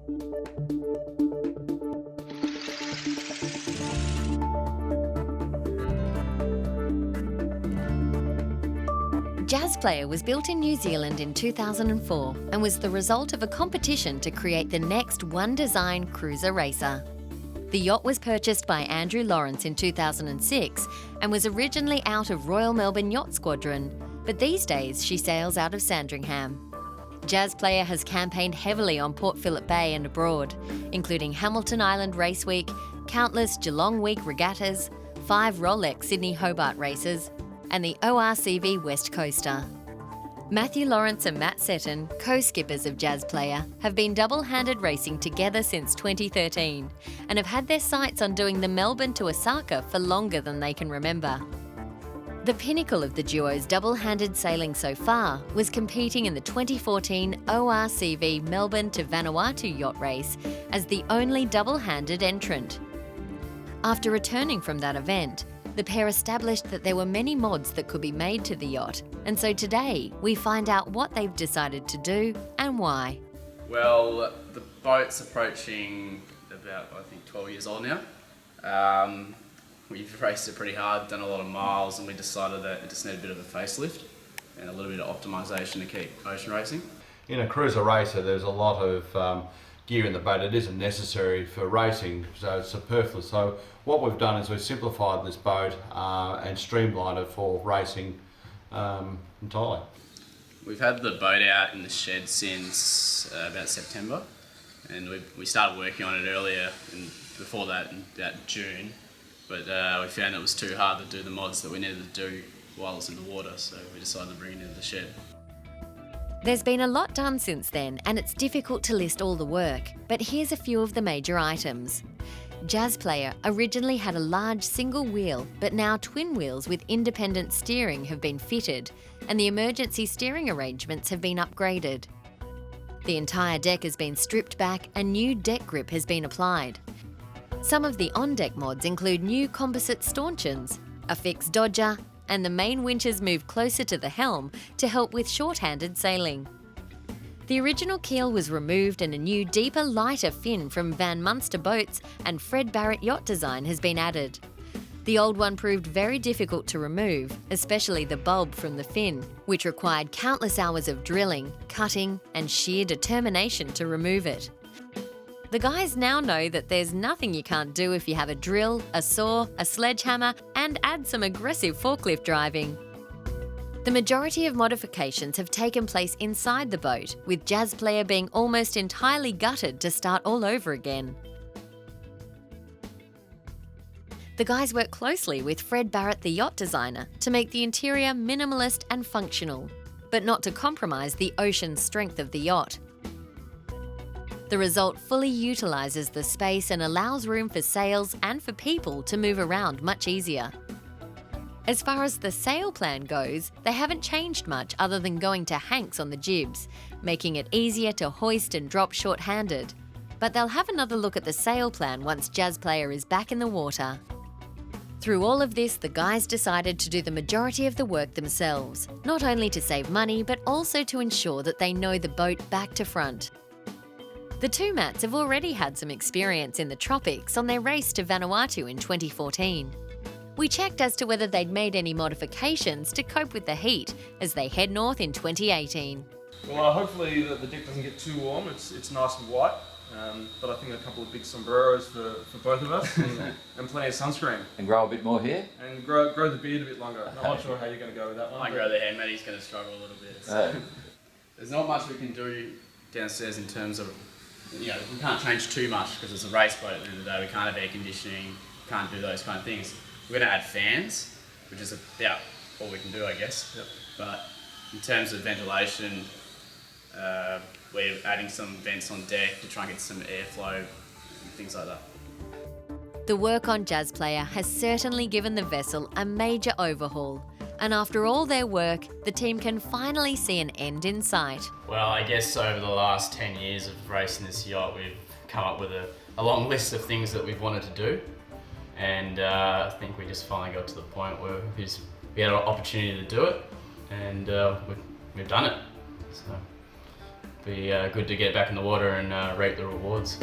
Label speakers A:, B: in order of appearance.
A: Jazz Player was built in New Zealand in 2004 and was the result of a competition to create the next one-design cruiser racer. The yacht was purchased by Andrew Lawrence in 2006 and was originally out of Royal Melbourne Yacht Squadron, but these days she sails out of Sandringham. Jazz Player has campaigned heavily on Port Phillip Bay and abroad, including Hamilton Island Race Week, countless Geelong Week regattas, 5 Rolex Sydney Hobart races, and the ORCV West Coaster. Matthew Lawrence and Matt Seton, co-skippers of Jazz Player, have been double-handed racing together since 2013 and have had their sights on doing the Melbourne to Osaka for longer than they can remember. The pinnacle of the duo's double-handed sailing so far was competing in the 2014 ORCV Melbourne to Vanuatu yacht race as the only double-handed entrant. After returning from that event, the pair established that there were many mods that could be made to the yacht, and so today we find out what they've decided to do and why.
B: Well, the boat's approaching about, I think, 12 years old now. We've raced it pretty hard, done a lot of miles, and we decided that it just needed a bit of a facelift and a little bit of optimisation to keep ocean racing.
C: In a cruiser racer, there's a lot of gear in the boat. It isn't necessary for racing, so it's superfluous. So what we've done is we've simplified this boat and streamlined it for racing entirely.
B: We've had the boat out in the shed since about September, and we started working on it earlier, and before that in about June, but we found it was too hard to do the mods that we needed to do while it was in the water, so we decided to bring it into the shed.
A: There's been a lot done since then, and it's difficult to list all the work, but here's a few of the major items. Jazz Player originally had a large single wheel, but now twin wheels with independent steering have been fitted, and the emergency steering arrangements have been upgraded. The entire deck has been stripped back and new deck grip has been applied. Some of the on-deck mods include new composite stanchions, a fixed dodger, and the main winches moved closer to the helm to help with short-handed sailing. The original keel was removed and a new, deeper, lighter fin from Van Munster Boats and Fred Barrett Yacht Design has been added. The old one proved very difficult to remove, especially the bulb from the fin, which required countless hours of drilling, cutting, and sheer determination to remove it. The guys now know that there's nothing you can't do if you have a drill, a saw, a sledgehammer, and add some aggressive forklift driving. The majority of modifications have taken place inside the boat, with Jazz Player being almost entirely gutted to start all over again. The guys work closely with Fred Barrett, the yacht designer, to make the interior minimalist and functional, but not to compromise the ocean strength of the yacht. The result fully utilises the space and allows room for sails and for people to move around much easier. As far as the sail plan goes, they haven't changed much other than going to hanks on the jibs, making it easier to hoist and drop short-handed. But they'll have another look at the sail plan once Jazz Player is back in the water. Through all of this, the guys decided to do the majority of the work themselves, not only to save money, but also to ensure that they know the boat back to front. The two Matts have already had some experience in the tropics on their race to Vanuatu in 2014. We checked as to whether they'd made any modifications to cope with the heat as they head north in 2018.
D: Well, hopefully the deck doesn't get too warm. It's nice and white, but I think a couple of big sombreros for both of us and plenty of sunscreen.
E: And grow a bit more hair?
D: And grow the beard a bit longer. I'm not sure how you're going to go with that one.
B: I grow the hair, Matty's going to struggle a little bit. So. There's not much we can do downstairs in terms of, we can't change too much because it's a race boat at the end of the day. We can't have air conditioning, can't do those kind of things. We're going to add fans, which is about all we can do, I guess.
D: Yep.
B: But in terms of ventilation, we're adding some vents on deck to try and get some airflow and things like that.
A: The work on Jazz Player has certainly given the vessel a major overhaul. And after all their work, the team can finally see an end in sight.
B: Well, I guess over the last 10 years of racing this yacht, we've come up with a long list of things that we've wanted to do. And I think we just finally got to the point where we had an opportunity to do it, and we've done it. So be good to get back in the water and reap the rewards.